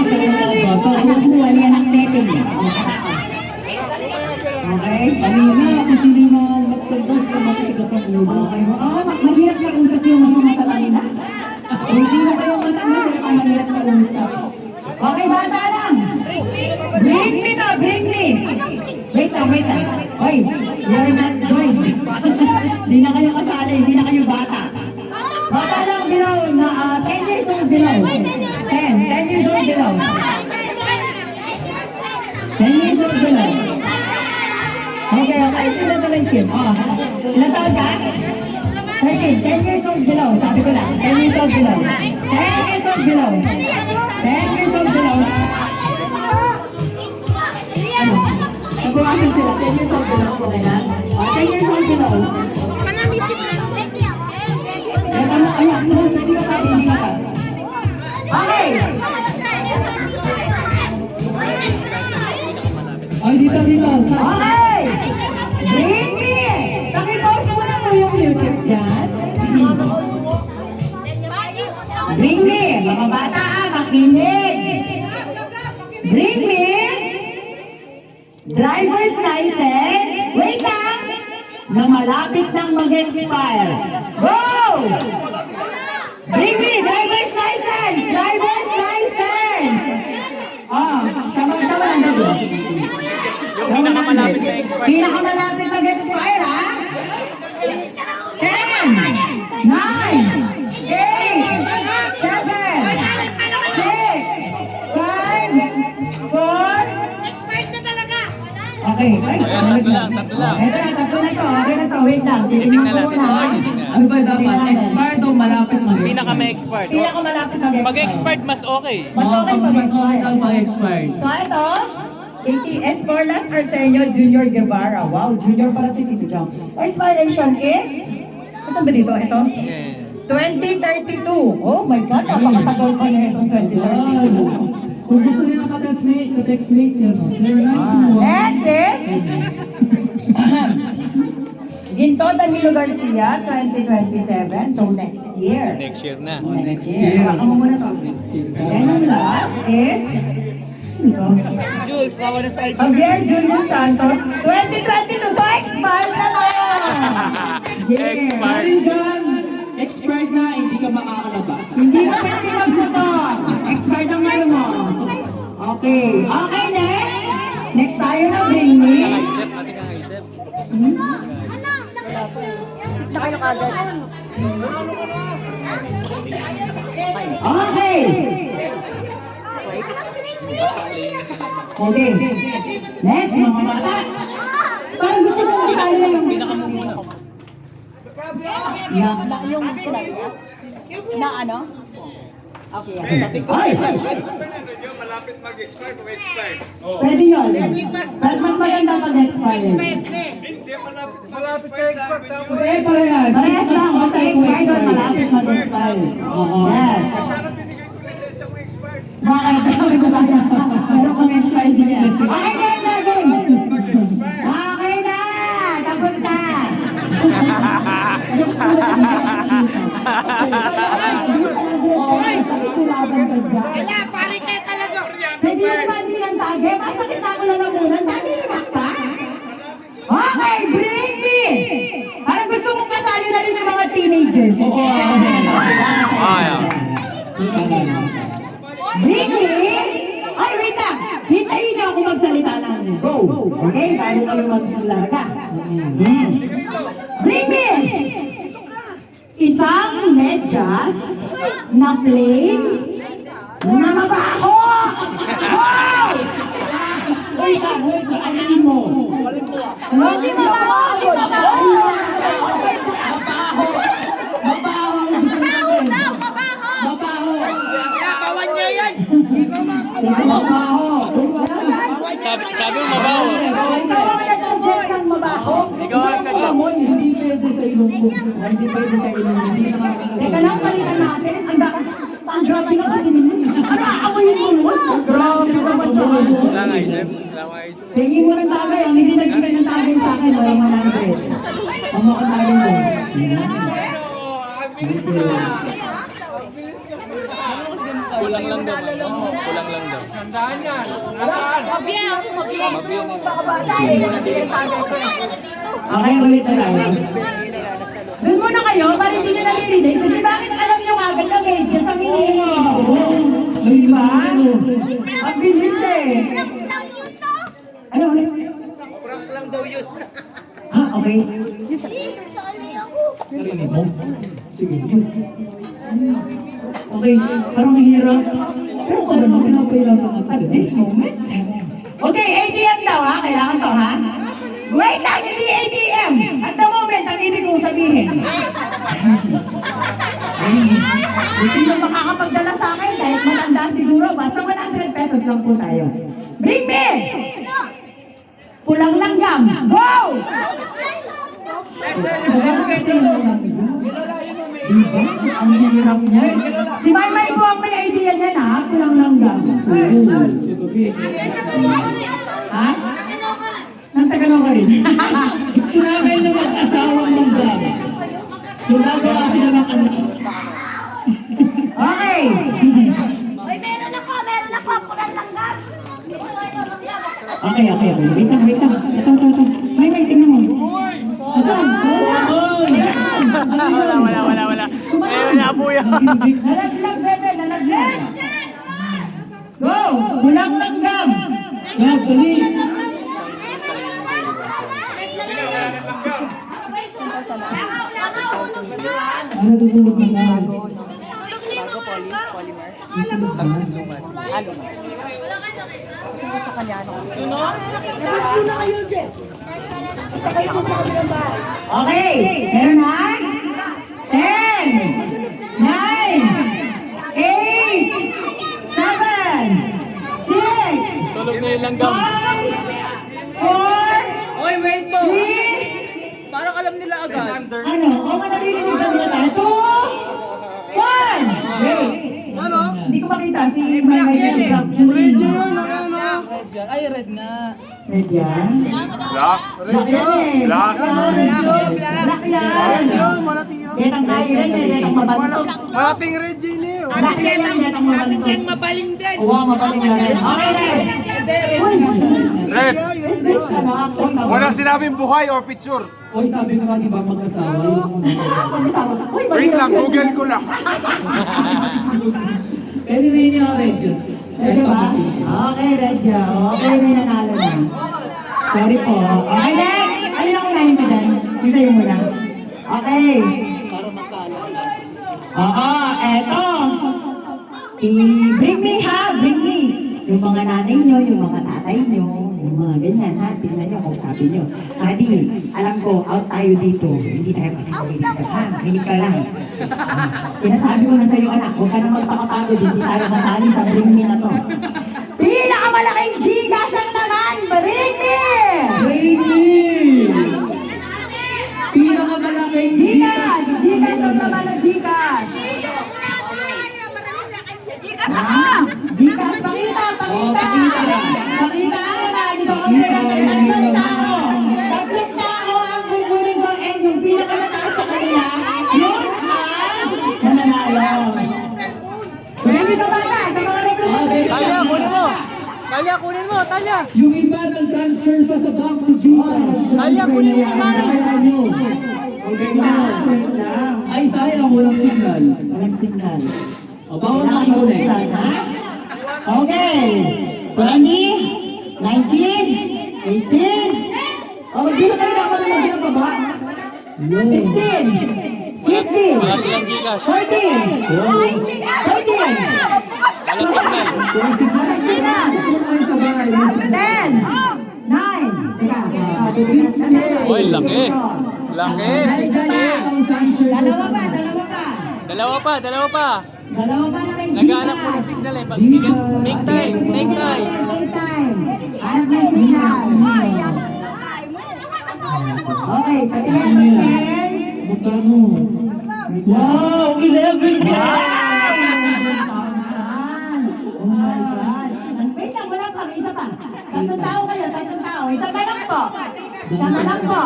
sa mga bata. Anak mo, wali anak teping. Okay? Kanina, kung sino yung mga magtandas na makitigas ang ulo. Okay. Mahirap na usap yung mga matatanda. Kung sino pa yung matanda, sila pa mahirap na usap. Okay, bata lang. Bring me to, bring me. Wait lang. Hoy, you're not joined. Hindi na kayo kasali, hindi na kayo bata. Bata lang below, na 10 years old below. 10 years old below. 10 years old below. Okay. Sino ba lang Kim? Ilan taon ka? 13, 10 years old below. Sabi ko lang, 10 years old below. 10 years old below. 10 years old below. Ano? Nabukasan sila, 10 years old below. Okay na? 10 years old below. Pwede ka pa, hindi ka pa. Okay! Ay, dito. Okay! Bring me! Pakipause mo na mo yung music dyan. Bring me! Mga bata, makinig! Bring me! Driver's license! Wait lang! Na malapit nang mag-expire. Go! Bring me! Driver's license! Driver's license! Sama lang dito. Pinakamalapit mag-expire, ha? 10, 9, 8, 7, 6, 5, 4, Expired na talaga. okay. Tatlo lang. Tatlo na to. Okay na to. Wait lang. Titingnan ko muna, ha? Ano ba dapat? Expired o malapit mag-expire? Pinaka-expired. Pinakamalapit mag-expire. Pag expired, mas okay. Mas okay mag-expire. Mag-expired. So ito, ATS Corlas Arsenio Junior Guevara. Wow, junior pala si Tito Jong. Expiration is? Saan ba dito? Ito? 2032. Oh my God, napakatagal pa niya itong 2032. Kung gusto niyo ka-text mates yan. 0921. Next is? Ginto Danilo Garcia, 2027. So next year. Next year na. Next year. Baka mo muna to. Then ang last is? Sino to? Jules, nawa na sa ID. Javier Julius Santos, 2022. So expired na Expired. Dyan, expired na, hindi ka makakalabas. Hindi ka pwede mag-motor. Expired ang ano mo. Okay. Okay, next. Next tayo na, bring me. Isip, natin ka isip. Sip na kayo kagad. Okay. Okay. Next, mga bata. Parang gusto mo kasali na yung... Yung sila niya? Na ano? Okay. Ay! Malapit mag-expire o expired? Pwede yun. Mas maganda mag-expire. Hindi, malapit sa expire. Hindi, parehas. Parehas lang. Basta expired or malapit mag-expire. Yes. Sana binigay ko lisensya mo expired. Bakit? Meron kang expired din yan. Okay na, Dragon! Okay na! Tapos na! Sakit nilaban ka dyan. Wala, pare kayo talaga. Pwede mo naman din ang tage. Masakit na ako lang muna. Tage na pa. Okay, bring me! Parang gusto kong kasali na rin ng mga teenagers. Bring me! Ay, wait lang! Hintayin niyo ako magsalita ng go. Okay? Bago kayo maglarga. Bring me! Isang medyas na plain na mabaho! Wow! Wait lang, ano mo? Hindi mabaho! Hindi mabaho! Mabaho! Mabaho! Bawan niya yan. Mabaho! Sabi mo mabaho. Ikaw ang nag-suggest ng mabaho? Ikaw ang nag-suggest. Hindi pwede sa ilong ko. Hindi pwede sa inyo. Hindi nakakalaban. Teka lang, palitan natin. Ang grabe na kasi ninyo. Nakakamoyin mo yun. Grabe naman sa ano. Wala nga isip. Wala nga isip. Tingin mo ng tagay. Ang hindi nagbigay ng tagay sa akin, walang 100. Ang mga tagay mo. Kulang lang daw. Kulang lang daw. Sandaan yan. Nasaan? Okay, ulit na tayo. Doon muna kayo, para hindi nyo nare-relate. Kasi bakit alam nyo agad na medyo sa mini? Di ba? Ang bilis eh. Ano ulit? Prank lang daw yun. Ah, okay. Narinig mo? Sige, sige. Okay, parang mahirap. Pero kung ano, pinapahirapan natin At sila. this moment. Okay, ATM daw ha. Kailangan to ha. Wait lang, hindi ATM. At the moment, ang ibig kong sabihin. Kung sino makakapagdala sa akin, kahit matanda siguro, basta 100 pesos lang po tayo. Bring me! Pulang langgam. Go! Diba? Ang hirap niya. Si Maymay po ang may idea niya na, pulang langgam. Ha? Nang Tagalog rin. Gusto namin na mag-asawang langgam. Gumagawa sila ng anak. Okay. Uy, meron ako, pulang langgam. Okay. Wait lang. Ito. May tingnan mo. Asan? Wala. Ayun na po yan. Nalaglag, bebe, nalaglag. Go! Pulang langgam. Gab, dali. Ano tutulog na lang? Sa kanya, ano? Okay. Meron na? 10, 9, 8, 7, 6, Tulog na yung langgam. 4, Oy, wait mo! 3, Parang alam nila agad. ano? O, naririnig ba nila tayo? 2, 1. Wait. Hindi ko makita si Maymay yung red yun. Ay, red na. Red yan? Black. Black yan eh. Black. Black yan. Yan ang kairan eh. Yan ang mabantok. Malating red yun eh. Black yan yan. Yan ang mabantok. Mabaling din. Oo, mabaling lang yan. Okay, red. Uy, Red. is this ano? Acceptable? Walang sinabing buhay or picture. Oy, sabi ko nga, di ba mag-asawa yung... Mag-asawa ka. Uy, Wait lang, mahirap yun. Google ko lang. Pwede rin niya red yun. Pwede ba? Okay, red yan. Okay, may nanalo na. Sorry po. Okay, next. Ano na unahin ko dyan? Yung sa'yo muna. Okay. Oo, eto. Bring me ha, bring me. Yung mga nanay nyo, yung mga tatay nyo, yung mga ganyan ha, tingnan nyo, kausapin nyo. Adi, alam ko, out tayo dito. Hindi tayo kasi dito ha, minig ka lang. Sinasabi ko na sa'yo anak, huwag ka na magpakapagod, hindi tayo kasali sa bring me na to. Pinakamalaking Gcash ang naman, bring me! Bring me! Pinakamalaking Gcash! Gcash ang naman ng Gcash! Ah, Gcash, pakita! Pakita ako na, dito kami tatlong tao. Tatlong tao ang kukunin ko and yung pinakamataas sa kanila, yun ang nananalo. Bigyan niyo sa bata, sa mga representative. Talya, kunin mo. Talya, kunin mo. Talya. Yung iba nag-transfer pa sa bank ng Gcash. Talya, kunin mo na. Kaya nyo. Okay lang. Ay, sayang, walang signal. Walang signal. O, bawal na i-connect. Sana. Okay. 20, 19, 18. Oh, magbilang kayo na ako na magbilang pa ba? 16, 15, Wala silang Gcash. 14, 13, Wala signal. Walang signal. Walang signal. 10, 9, teka, 16. Oy, laki. Laki, 16. Dalawa pa. Dalawa pa. Dalawa pa na may Naghahanap mo ng signal eh. Pag make time. Take time. Hanap may signal. Okay, patingin, patingin. Magkano? Wow! 11K! 1,000! Oh my God! Wait lang, wala pa, may isa pa. Tatlong tao kayo, tatlong tao. Isa na lang po. Isa na lang po.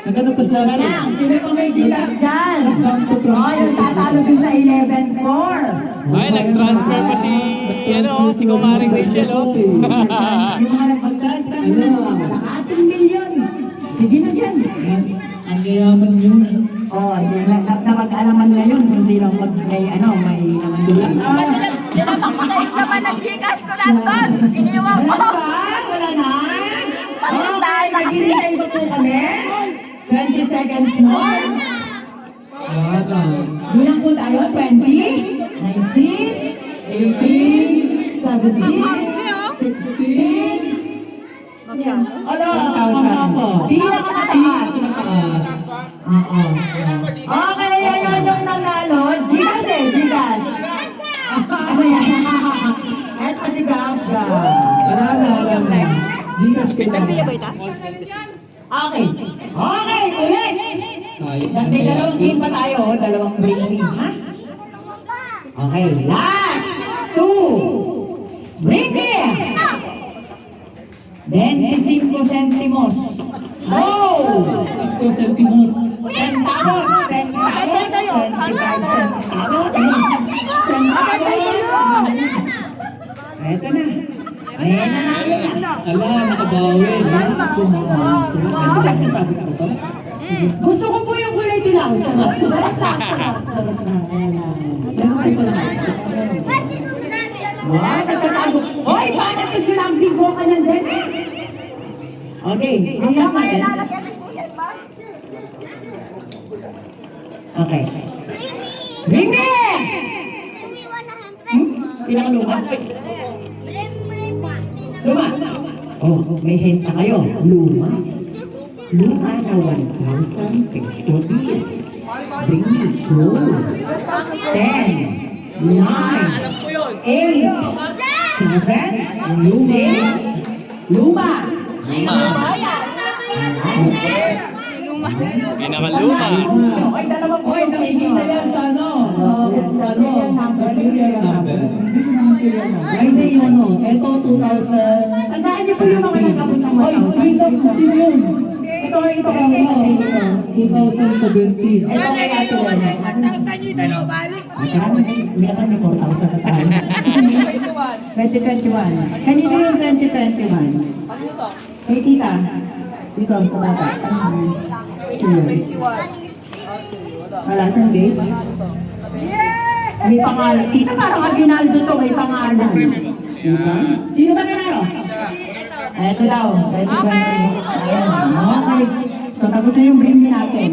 Naghanap pa sa Isa lang. Sino pang may Gcash dyan? Bank to Oh, yung tatalo dun sa 11-4. Ay, nag-transfer pa si si Kumaring Rachel, oh. Yung mga nagpag-transfer sa ating milyon. Sige na dyan. Ang yayaman yun. Oh, napag-alaman ngayon kung sino may naman dula. Pinapakutayin naman ang Gcash ko na doon. Iniwan mo. Wala ba? Wala na? Okay, naghihintay pa po kami. 20 seconds more. Wala na. Bilang po tayo, 20, 19, 18, 17, 16, Ala, 1,000. Pinakamataas. Taas. Oo. Okay, yan yung nanalo. Gcash eh, Gcash. Ano yan? Eto si Gabga. Wala na. Gcash ko na. Okay. Okay, ulit. Sayang. May dalawang game pa tayo, dalawang bring me, ha? Okay, last two. Bring me! 25 centimos. Oh! 5 centimos. Centavos! Centavos! 25 centavos! Centavos! Eto na. Ayan na namin na. Ala, nakabawi. Ano centavos ko to? Gusto ko po yung kulay dilaw. Charot. Charot lang. Charot lang. Ayan na. Pero ay pala. Wow, nagtatago. Hoy, bakit ito sinabi ko ka ng din? Okay, ayos natin. Okay. Bring me! Pinakaluma. Luma. Oh, may hint na kayo. Luma. Luma na 1,000 peso bill. Bring me gold. 10, 9, 8, 7, 6, luma. Pinakaluma. Ay, dalawa po. Hoy, nakikita yan sa ano? Sa serial number. Hindi naman serial number. Ay, hindi yun ano. Ito, 2,000. Tandaan niyo po yung mga nag-abot ng Hoy, 1,000. sino yun? Ito, Ito, 2017. Ito kay Ate Rene. 1,000 yung dalawa balik. Magkano? Ingatan niyo 4,000 na tayo. 2021. Kanina yung 2021. Ano to? Kay tita. Dito sa bata. Ano yun? Sino? Wala, saan date? May pangalan. Tita, parang Aguinaldo to, may pangalan. Diba? Sino ba nanalo? Ito daw, 2020. Okay. So, tapos na yung bring natin.